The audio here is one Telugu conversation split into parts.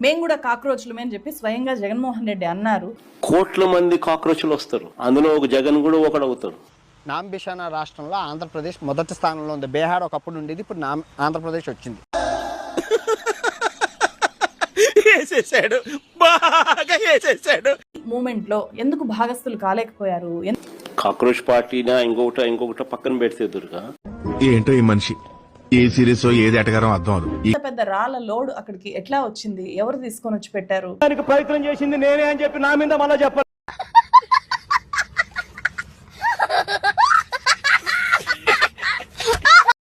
మేము కూడా కాక్రోచ్లమే అని చెప్పి స్వయంగా జగన్మోహన్ రెడ్డి అన్నారు. కోట్ల మంది కాక్రోచ్లు వస్తారు, అందులో ఒక జగన్ కూడా ఒకడవుతాడు. నాంబిషానా రాష్ట్రంలో ఆంధ్రప్రదేశ్ మొదటి స్థానంలో ఉంది. బీహార్ ఒకప్పుడు ఉండేది, ఇప్పుడు ఆంధ్రప్రదేశ్ వచ్చింది. మూమెంట్ లో ఎందుకు భాగస్థులు కాలేకపోయారు? కాక్రోచ్ పార్టీనా ఇంకొకట పక్కన పెడితే దుర్గా ఏంటో ఈ మనిషి ఏ సీరియస్ ఏది ఎటగారం అర్థం అవదు. పెద్ద రాళ్ళ లోడ్ అక్కడికి ఎట్లా వచ్చింది? ఎవరు తీసుకొని వచ్చి పెట్టారు? దానికి ప్రయత్నం చేసింది నేనే అని చెప్పి నా మీద మళ్ళా చెప్పారు.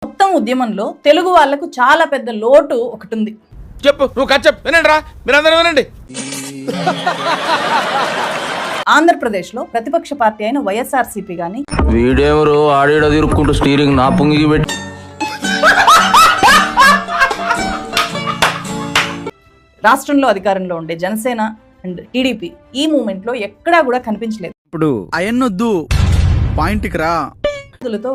మొత్తం ఉద్యమంలో తెలుగు వాళ్లకు చాలా పెద్ద లోటు ఒకటి ఉంది. చెప్పు, నువ్వు చెప్పు, వినండి రా, మీరందరూ వినండి. ఆంధ్రప్రదేశ్ లో ప్రతిపక్ష పార్టీ అయిన వైఎస్ఆర్సీపీ గాని వీడెవరు ఆడేడ తిరుక్కుంటూ స్టీరింగ్ నా పొంగికి పెట్టి రాష్ట్రంలో అధికారంలో ఉండే జనసేన అండ్ టీడీపీ ఈ మూమెంట్ లో ఎక్కడా కూడా కనిపించలేదు. ఇప్పుడు అయన్నొద్దు, పాయింట్కి రా.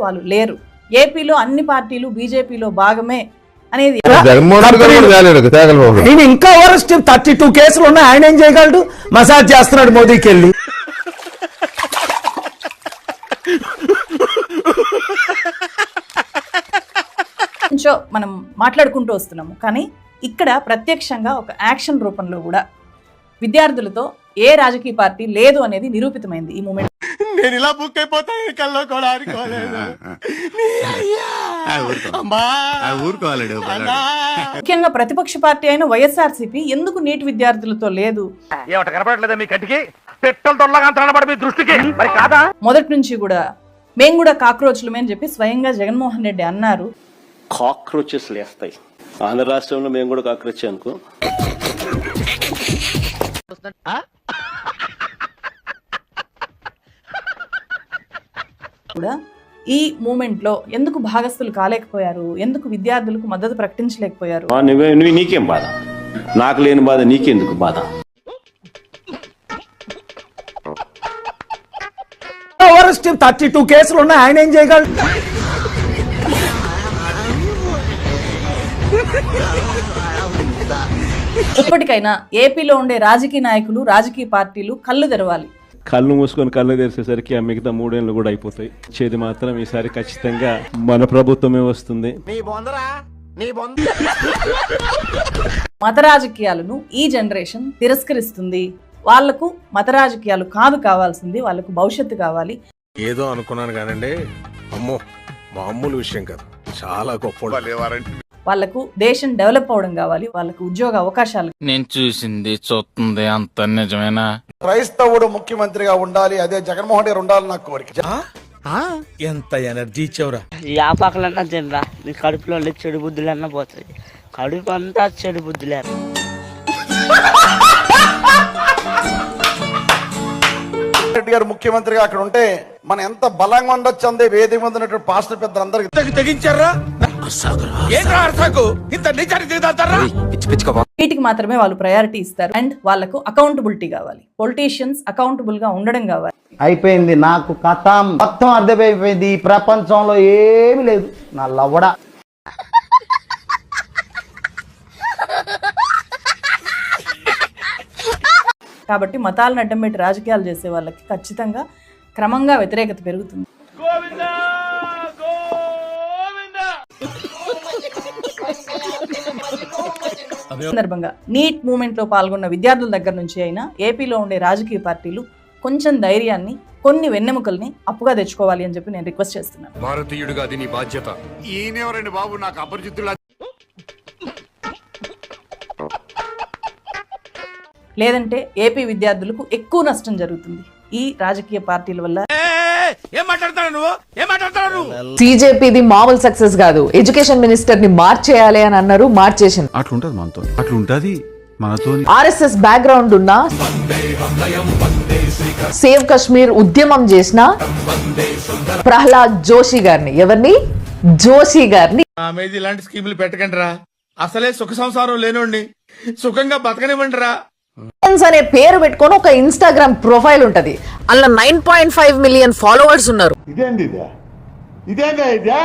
వాళ్ళు లేరు. ఏపీలో అన్ని పార్టీలు బీజేపీలో భాగమే అనేది నేను ఇంకా 32 కేసులు ఉన్నాయి. ఆయన ఏం చేయగలడు? మసాజ్ చేస్తున్నాడు మోదీకి వెళ్ళి. కొంచెం మనం మాట్లాడుకుంటూ వస్తున్నాము, కానీ ఇక్కడ ప్రత్యక్షంగా ఒక యాక్షన్ రూపంలో కూడా విద్యార్థులతో ఏ రాజకీయ పార్టీ లేదు అనేది నిరూపితమైంది ఈ మూమెంట్. నేను ఇలా బుక్ అయిపోతాను, కల్లో కూడా ఆడుకోలేదు. ముఖ్యంగా ప్రతిపక్ష పార్టీ అయిన వైఎస్ఆర్సీపీ ఎందుకు నీట్ విద్యార్థులతో లేదు? కనపడలేదా మీ కంటికి? పెట్టలు తొల్లగా కనపడి మీ దృష్టికి మరి కాదా? మొదటి నుంచి కూడా మేము కూడా కాక్రోచ్లమే అని చెప్పి స్వయంగా జగన్మోహన్ రెడ్డి అన్నారు. కాక్రోచెస్ లేస్తాయి. ఆంధ్ర రాష్ట్రంలో మేము కూడా కాక్రోచ్ అనుకో. కూడా ఈ మూమెంట్ లో ఎందుకు భాగస్థులు కాలేకపోయారు? ఎందుకు విద్యార్థులకు మద్దతు ప్రకటించలేకపోయారు? నీకేం బాధ? నాకు లేని బాధ నీకెందుకు బాధ? 32 కేసులు ఉన్నాయి. ఆయన ఏం చేయగలడు? ఇప్పటికైనా ఏపీలో ఉండే రాజకీయ నాయకులు, రాజకీయ పార్టీలు కళ్ళు తెరవాలి. కళ్ళు మూసుకొని కళ్ళు తెరిచేసరికి ఆ మిగతా 3 ఏళ్ళు కూడా అయిపోతాయి. చేది మాత్రం ఈసారి ఖచ్చితంగా మన ప్రభుత్వమే వస్తుంది. మత రాజకీయాలను ఈ జనరేషన్ తిరస్కరిస్తుంది. వాళ్లకు మత రాజకీయాలు కాదు కావాల్సింది, వాళ్ళకు భవిష్యత్తు కావాలి. ఏదో అనుకున్నాను కానండి, అమ్మో మామూలు విషయం కాదు, చాలా గొప్ప. వాళ్లకు దేశం డెవలప్ అవడం కావాలి, వాళ్ళకు ఉద్యోగ అవకాశాలు. నేను చూసింది చూస్తుంది అంత నిజమేనా? క్రైస్తవుడు ముఖ్యమంత్రిగా ఉండాలి, అదే జగన్మోహన్ రెడ్డి ఉండాలి నా కోరిక. ఎంత ఎనర్జీ ఇచ్చావురా. ఈ ఆపాకలన్నా తినరా, నీ కడుపులో చెడు బుద్ధులన్నా పోతాయి. కడుపు అంతా చెడు బుద్ధులే. రెడ్డి గారు ముఖ్యమంత్రిగా అక్కడ ఉంటే మనం ఎంత బలంగా ఉండొచ్చు అందే వేదిక మీద ఉన్నటువంటి పాస్టర్ పెద్దలందరికీ తెగించారా. వీటికి మాత్రమే వాళ్ళు ప్రయారిటీ ఇస్తారు. అండ్ వాళ్ళకు అకౌంటబిలిటీ కావాలి. పొలిటీషియన్స్ అకౌంటబుల్ గా ఉండడం కావాలి. అయిపోయింది నాకు కథ మొత్తం అర్థమైపోయింది. ఈ ప్రపంచంలో ఏమి లేదు నా లవ్వడా. కాబట్టి మతాలను అడ్డం పెట్టి రాజకీయాలు చేసే వాళ్ళకి ఖచ్చితంగా క్రమంగా వ్యతిరేకత పెరుగుతుంది. సందర్భంగా నీట్ మూమెంట్ లో పాల్గొన్న విద్యార్థుల దగ్గర నుంచి అయినా ఏపీలో ఉండే రాజకీయ పార్టీలు కొంచెం ధైర్యాన్ని, కొన్ని వెన్నెముకల్ని అప్పుగా తెచ్చుకోవాలి అని చెప్పి నేను రిక్వెస్ట్ చేస్తున్నాను. భారతీయుడిగా అది నీ బాధ్యత. ఈయనెవరండి బాబు, నాకు అపరిచితులు. లేదంటే ఏపీ విద్యార్థులకు ఎక్కువ నష్టం జరుగుతుంది ఈ రాజకీయ పార్టీల వల్ల. బీజేపీది మామూలు సక్సెస్ కాదు. ఎడ్యుకేషన్ మినిస్టర్ ని మార్చేయాలి అని అన్నారు, మార్చేసింది. అట్లుంటది మనతో, అట్లుంటది మనతో. ఆర్ఎస్ఎస్ బ్యాక్గ్రౌండ్ ఉన్న, సేవ్ కశ్మీర్ ఉద్యమం చేసిన ప్రహ్లాద్ జోషి గారిని, ఎవరిని? జోషి గారిని. ఇలాంటి స్కీములు పెట్టకండి రా. అసలే సుఖ సంసారం లేనోండి, సుఖంగా బతకనివ్వండి రా. అనే పేరు పెట్టుకొని ఒక ఇన్స్టాగ్రామ్ ప్రొఫైల్ ఉంటది. అందులో 9.5 మిలియన్ ఫాలోవర్స్ ఉన్నారు. ఇదేంది ఇదే